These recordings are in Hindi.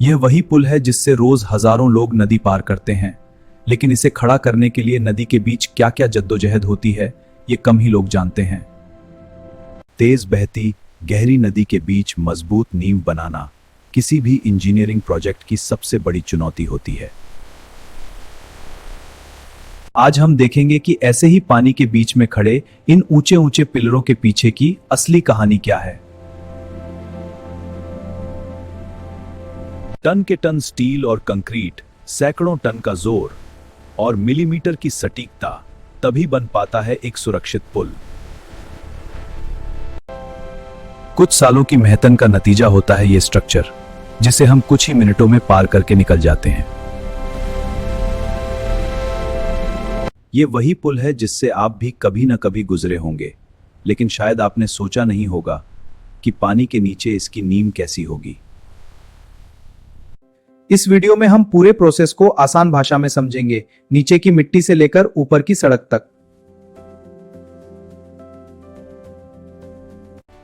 यह वही पुल है जिससे रोज हजारों लोग नदी पार करते हैं, लेकिन इसे खड़ा करने के लिए नदी के बीच क्या क्या जद्दोजहद होती है, ये कम ही लोग जानते हैं। तेज बहती गहरी नदी के बीच मजबूत नींव बनाना किसी भी इंजीनियरिंग प्रोजेक्ट की सबसे बड़ी चुनौती होती है। आज हम देखेंगे कि ऐसे ही पानी के बीच में खड़े इन ऊंचे ऊंचे पिलरों के पीछे की असली कहानी क्या है। टन के टन स्टील और कंक्रीट, सैकड़ों टन का जोर और मिलीमीटर की सटीकता, तभी बन पाता है एक सुरक्षित पुल। कुछ सालों की मेहनत का नतीजा होता है ये स्ट्रक्चर, जिसे हम कुछ ही मिनटों में पार करके निकल जाते हैं। ये वही पुल है जिससे आप भी कभी ना कभी गुजरे होंगे, लेकिन शायद आपने सोचा नहीं होगा कि पानी के नीचे इसकी नींव कैसी होगी। इस वीडियो में हम पूरे प्रोसेस को आसान भाषा में समझेंगे, नीचे की मिट्टी से लेकर ऊपर की सड़क तक।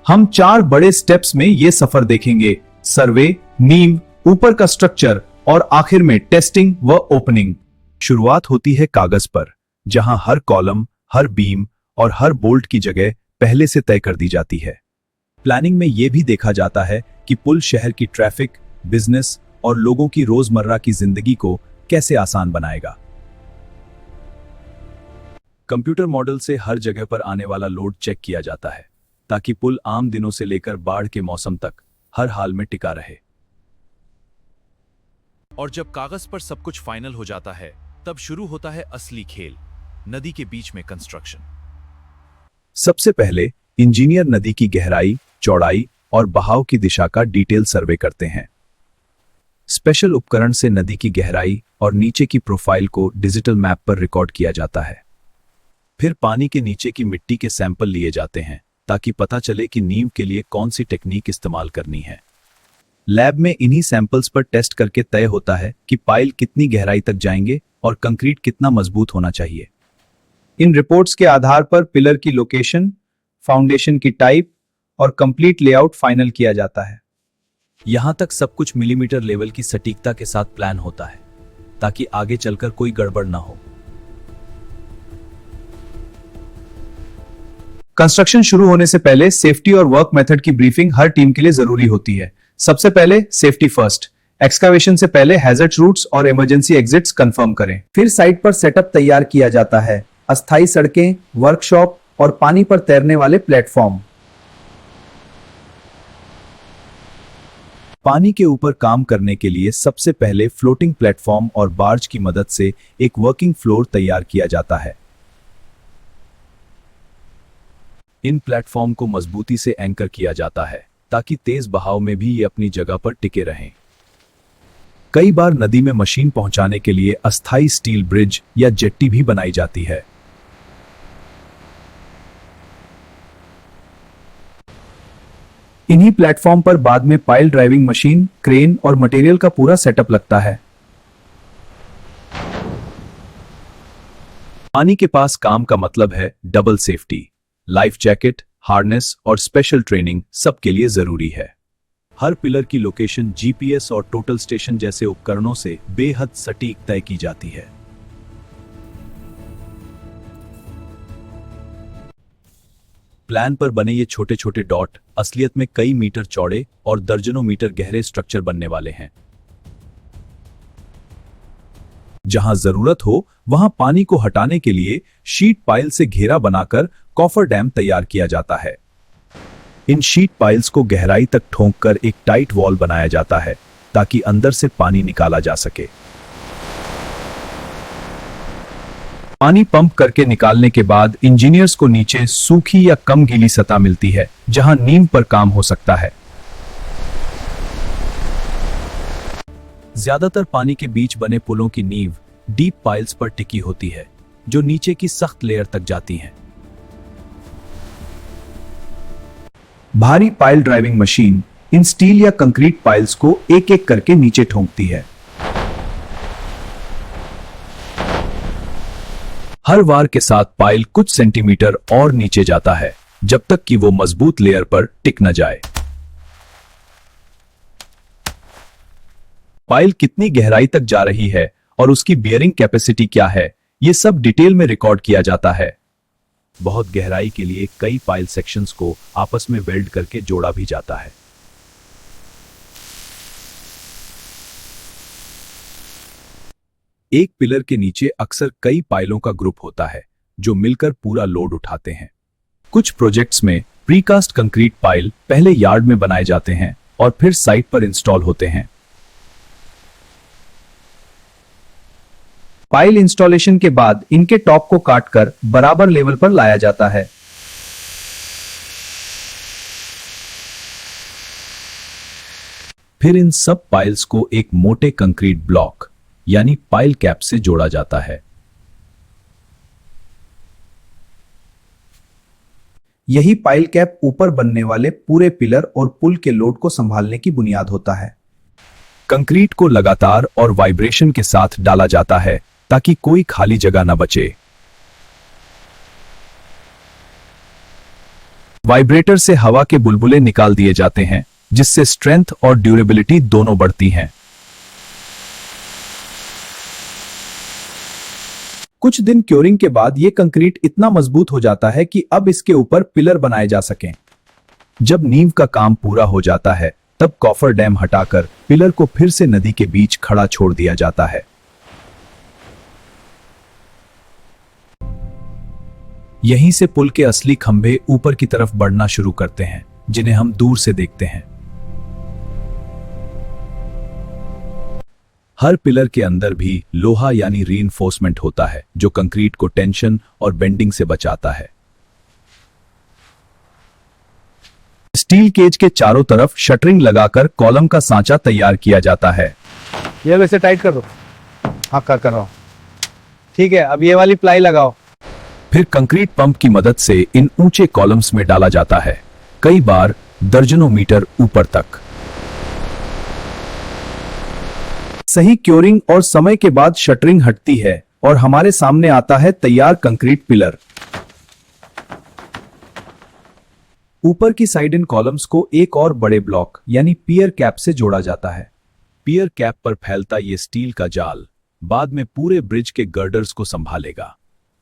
हम 4 बड़े स्टेप्स में यह सफर देखेंगे: सर्वे, नींव, ऊपर का स्ट्रक्चर और आखिर में टेस्टिंग व ओपनिंग। शुरुआत होती है कागज पर, जहां हर कॉलम, हर बीम और हर बोल्ट की जगह पहले से तय कर दी जाती है। प्लानिंग में यह भी देखा जाता है कि पुल शहर की ट्रैफिक, बिजनेस और लोगों की रोजमर्रा की जिंदगी को कैसे आसान बनाएगा। कंप्यूटर मॉडल से हर जगह पर आने वाला लोड चेक किया जाता है, ताकि पुल आम दिनों से लेकर बाढ़ के मौसम तक हर हाल में टिका रहे। और जब कागज पर सब कुछ फाइनल हो जाता है, तब शुरू होता है असली खेल, नदी के बीच में कंस्ट्रक्शन। सबसे पहले इंजीनियर नदी की गहराई, चौड़ाई और बहाव की दिशा का डिटेल सर्वे करते हैं। स्पेशल उपकरण से नदी की गहराई और नीचे की प्रोफाइल को डिजिटल मैप पर रिकॉर्ड किया जाता है। फिर पानी के नीचे की मिट्टी के सैंपल लिए जाते हैं, ताकि पता चले कि नींव के लिए कौन सी टेक्निक इस्तेमाल करनी है। लैब में इन्हीं सैंपल्स पर टेस्ट करके तय होता है कि पाइल कितनी गहराई तक जाएंगे और कंक्रीट कितना मजबूत होना चाहिए। इन रिपोर्ट्स के आधार पर पिलर की लोकेशन, फाउंडेशन की टाइप और कंप्लीट लेआउट फाइनल किया जाता है। यहां तक सब कुछ मिलीमीटर लेवल की सटीकता के साथ प्लान होता है, ताकि आगे चलकर कोई गड़बड़ ना हो। कंस्ट्रक्शन शुरू होने से पहले सेफ्टी और वर्क मेथड की ब्रीफिंग हर टीम के लिए जरूरी होती है। सबसे पहले सेफ्टी फर्स्ट। एक्सकावेशन से पहले हैजर्ड रूट्स और इमरजेंसी एग्जिट्स कंफर्म करें। फिर साइट पर सेटअप तैयार किया जाता है: अस्थायी सड़कें, वर्कशॉप और पानी पर तैरने वाले प्लेटफॉर्म। पानी के ऊपर काम करने के लिए सबसे पहले फ्लोटिंग प्लेटफॉर्म और बार्ज की मदद से एक वर्किंग फ्लोर तैयार किया जाता है। इन प्लेटफॉर्म को मजबूती से एंकर किया जाता है, ताकि तेज बहाव में भी ये अपनी जगह पर टिके रहें। कई बार नदी में मशीन पहुंचाने के लिए अस्थायी स्टील ब्रिज या जेट्टी भी बनाई जाती है। इन्हीं प्लेटफॉर्म पर बाद में पाइल ड्राइविंग मशीन, क्रेन और मटेरियल का पूरा सेटअप लगता है। पानी के पास काम का मतलब है double safety. Life jacket, harness और स्पेशल ट्रेनिंग सबके लिए जरूरी है। हर पिलर की लोकेशन जीपीएस और टोटल स्टेशन जैसे उपकरणों से बेहद सटीक तय की जाती है। प्लान पर बने ये छोटे छोटे डॉट असलियत में कई मीटर चौड़े और दर्जनों मीटर गहरे स्ट्रक्चर बनने वाले हैं। जहां जरूरत हो वहां पानी को हटाने के लिए शीट पाइल से घेरा बनाकर कॉफर डैम तैयार किया जाता है। इन शीट पाइल्स को गहराई तक ठोंककर एक टाइट वॉल बनाया जाता है, ताकि अंदर से पानी निकाला जा सके। पानी पंप करके निकालने के बाद इंजीनियर्स को नीचे सूखी या कम गीली सतह मिलती है, जहां नींव पर काम हो सकता है। ज्यादातर पानी के बीच बने पुलों की नींव डीप पाइल्स पर टिकी होती है, जो नीचे की सख्त लेयर तक जाती हैं। भारी पाइल ड्राइविंग मशीन इन स्टील या कंक्रीट पाइल्स को एक एक करके नीचे ठोंकती है। हर वार के साथ पाइल कुछ सेंटीमीटर और नीचे जाता है, जब तक कि वो मजबूत लेयर पर टिक न जाए। पाइल कितनी गहराई तक जा रही है और उसकी बियरिंग कैपेसिटी क्या है, ये सब डिटेल में रिकॉर्ड किया जाता है। बहुत गहराई के लिए कई पाइल सेक्शंस को आपस में वेल्ड करके जोड़ा भी जाता है। एक पिलर के नीचे अक्सर कई पाइलों का ग्रुप होता है जो मिलकर पूरा लोड उठाते हैं। कुछ प्रोजेक्ट्स में प्रीकास्ट कंक्रीट पाइल पहले यार्ड में बनाए जाते हैं और फिर साइट पर इंस्टॉल होते हैं। पाइल इंस्टॉलेशन के बाद इनके टॉप को काटकर बराबर लेवल पर लाया जाता है। फिर इन सब पाइल्स को एक मोटे कंक्रीट ब्लॉक यानी पाइल कैप से जोड़ा जाता है। यही पाइल कैप ऊपर बनने वाले पूरे पिलर और पुल के लोड को संभालने की बुनियाद होता है। कंक्रीट को लगातार और वाइब्रेशन के साथ डाला जाता है ताकि कोई खाली जगह न बचे। वाइब्रेटर से हवा के बुलबुले निकाल दिए जाते हैं जिससे स्ट्रेंथ और ड्यूरेबिलिटी दोनों बढ़ती हैं। कुछ दिन क्योरिंग के बाद यह कंक्रीट इतना मजबूत हो जाता है कि अब इसके ऊपर पिलर बनाए जा सकें। जब नींव का काम पूरा हो जाता है तब कॉफर डैम हटाकर पिलर को फिर से नदी के बीच खड़ा छोड़ दिया जाता है। यहीं से पुल के असली खंभे ऊपर की तरफ बढ़ना शुरू करते हैं, जिन्हें हम दूर से देखते हैं। हर पिलर के अंदर भी लोहा यानी रीइंफोर्समेंट होता है जो कंक्रीट को टेंशन और बेंडिंग से बचाता है। स्टील केज के चारों तरफ शटरिंग लगाकर कॉलम का सांचा तैयार किया जाता है। ये वैसे टाइट कर दो। हाँ कर रहा हूं। ठीक है, अब ये वाली प्लाई लगाओ। फिर कंक्रीट पंप की मदद से इन ऊंचे कॉलम्स में डाला जाता है, कई बार दर्जनों मीटर ऊपर तक। सही क्योरिंग और समय के बाद शटरिंग हटती है और हमारे सामने आता है तैयार कंक्रीट पिलर। ऊपर की साइड इन कॉलम्स को एक और बड़े ब्लॉक यानी पियर कैप से जोड़ा जाता है। पियर कैप पर फैलता ये स्टील का जाल बाद में पूरे ब्रिज के गर्डर्स को संभालेगा।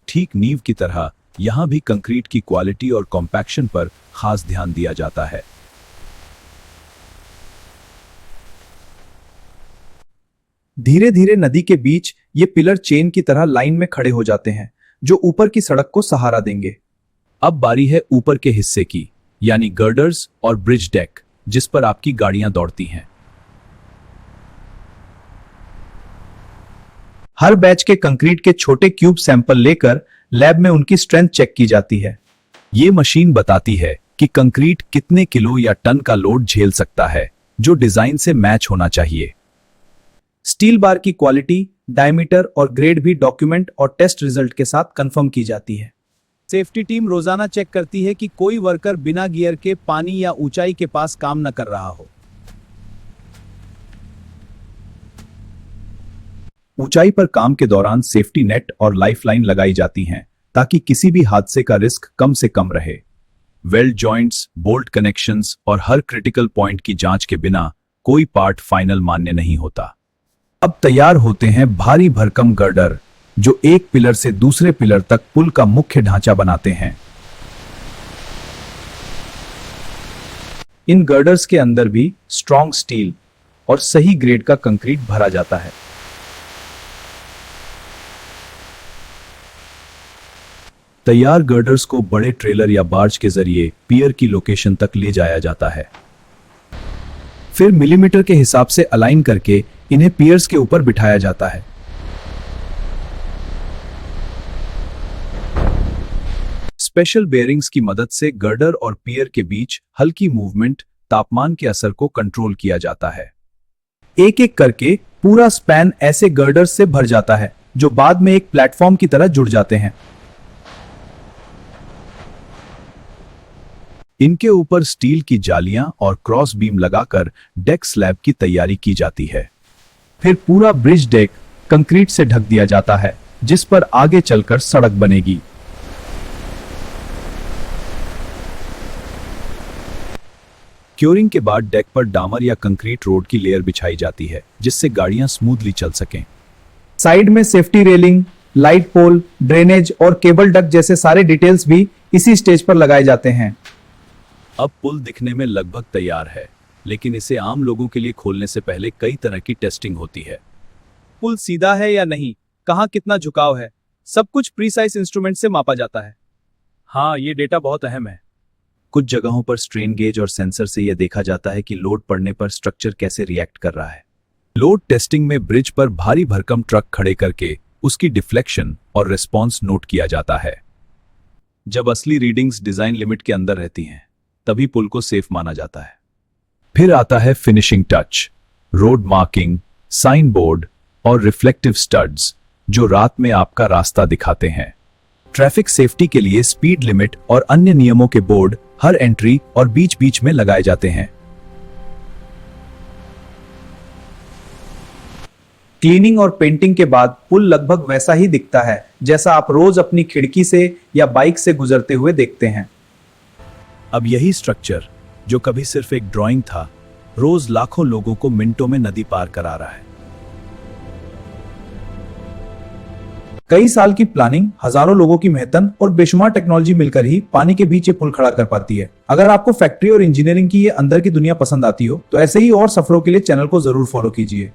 ठीक नींव की तरह यहां भी कंक्रीट की क्वालिटी और कॉम्पैक्शन पर खास ध्यान दिया जाता है। धीरे धीरे नदी के बीच ये पिलर चेन की तरह लाइन में खड़े हो जाते हैं जो ऊपर की सड़क को सहारा देंगे। अब बारी है ऊपर के हिस्से की, यानी गर्डर्स और ब्रिज डेक, जिस पर आपकी गाड़ियां दौड़ती हैं। हर बैच के कंक्रीट के छोटे क्यूब सैंपल लेकर लैब में उनकी स्ट्रेंथ चेक की जाती है। ये मशीन बताती है कि कंक्रीट कितने किलो या टन का लोड झेल सकता है, जो डिजाइन से मैच होना चाहिए। स्टील बार की क्वालिटी, डायमीटर और ग्रेड भी डॉक्यूमेंट और टेस्ट रिजल्ट के साथ कंफर्म की जाती है। सेफ्टी टीम रोजाना चेक करती है कि कोई वर्कर बिना गियर के पानी या ऊंचाई के पास काम न कर रहा हो। ऊंचाई पर काम के दौरान सेफ्टी नेट और लाइफलाइन लगाई जाती हैं ताकि किसी भी हादसे का रिस्क कम से कम रहे। वेल्ड जॉइंट्स, बोल्ट कनेक्शंस और हर क्रिटिकल पॉइंट की जांच के बिना कोई पार्ट फाइनल मान्य नहीं होता। अब तैयार होते हैं भारी भरकम गर्डर, जो एक पिलर से दूसरे पिलर तक पुल का मुख्य ढांचा बनाते हैं। इन गर्डर्स के अंदर भी स्ट्रॉन्ग स्टील और सही ग्रेड का कंक्रीट भरा जाता है। तैयार गर्डर्स को बड़े ट्रेलर या बार्ज के जरिए पियर की लोकेशन तक ले जाया जाता है। फिर मिलीमीटर के हिसाब से अलाइन करके इन्हें पियर्स के ऊपर बिठाया जाता है। स्पेशल बेयरिंग्स की मदद से गर्डर और पियर के बीच हल्की मूवमेंट, तापमान के असर को कंट्रोल किया जाता है। एक एक करके पूरा स्पैन ऐसे गर्डर्स से भर जाता है जो बाद में एक प्लेटफॉर्म की तरह जुड़ जाते हैं। इनके ऊपर स्टील की जालियां और क्रॉस बीम लगाकर डेक स्लैब की तैयारी की जाती है। फिर पूरा ब्रिज डेक कंक्रीट से ढक दिया जाता है, जिस पर आगे चलकर सड़क बनेगी। क्योरिंग के बाद डेक पर डामर या कंक्रीट रोड की लेयर बिछाई जाती है जिससे गाड़ियां स्मूथली चल सकें। साइड में safety railing, light pole, drainage और केबल डक्ट जैसे सारे डिटेल्स भी इसी स्टेज पर लगाए जाते हैं। अब पुल दिखने में लगभग तैयार है, लेकिन इसे आम लोगों के लिए खोलने से पहले कई तरह की टेस्टिंग होती है। पुल सीधा है या नहीं, कहाँ कितना झुकाव है, सब कुछ प्रीसाइज इंस्ट्रूमेंट से मापा जाता है। हाँ, ये डेटा बहुत अहम है। कुछ जगहों पर स्ट्रेन गेज और सेंसर से यह देखा जाता है कि लोड पड़ने पर स्ट्रक्चर कैसे रिएक्ट कर रहा है। लोड टेस्टिंग में ब्रिज पर भारी भरकम ट्रक खड़े करके उसकी डिफ्लेक्शन और रिस्पॉन्स नोट किया जाता है। जब असली रीडिंग्स डिजाइन लिमिट के अंदर रहती हैं, तभी पुल को सेफ माना जाता है। फिर आता है finishing touch, road marking, sign board और रिफ्लेक्टिव स्टड्स जो रात में आपका रास्ता दिखाते हैं। ट्रैफिक सेफ्टी के लिए स्पीड लिमिट और अन्य नियमों के बोर्ड हर एंट्री और बीच बीच में लगाए जाते हैं। क्लीनिंग और पेंटिंग के बाद पुल लगभग वैसा ही दिखता है जैसा आप रोज अपनी खिड़की से या बाइक से गुजरते हुए देखते हैं। अब यही स्ट्रक्चर, जो कभी सिर्फ एक ड्राइंग था, रोज लाखों लोगों को मिनटों में नदी पार करा रहा है। कई साल की प्लानिंग, हजारों लोगों की मेहनत और बेशुमार टेक्नोलॉजी मिलकर ही पानी के बीच ये पुल खड़ा कर पाती है। अगर आपको फैक्ट्री और इंजीनियरिंग की ये अंदर की दुनिया पसंद आती हो तो ऐसे ही और सफरों के लिए चैनल को जरूर फॉलो कीजिए।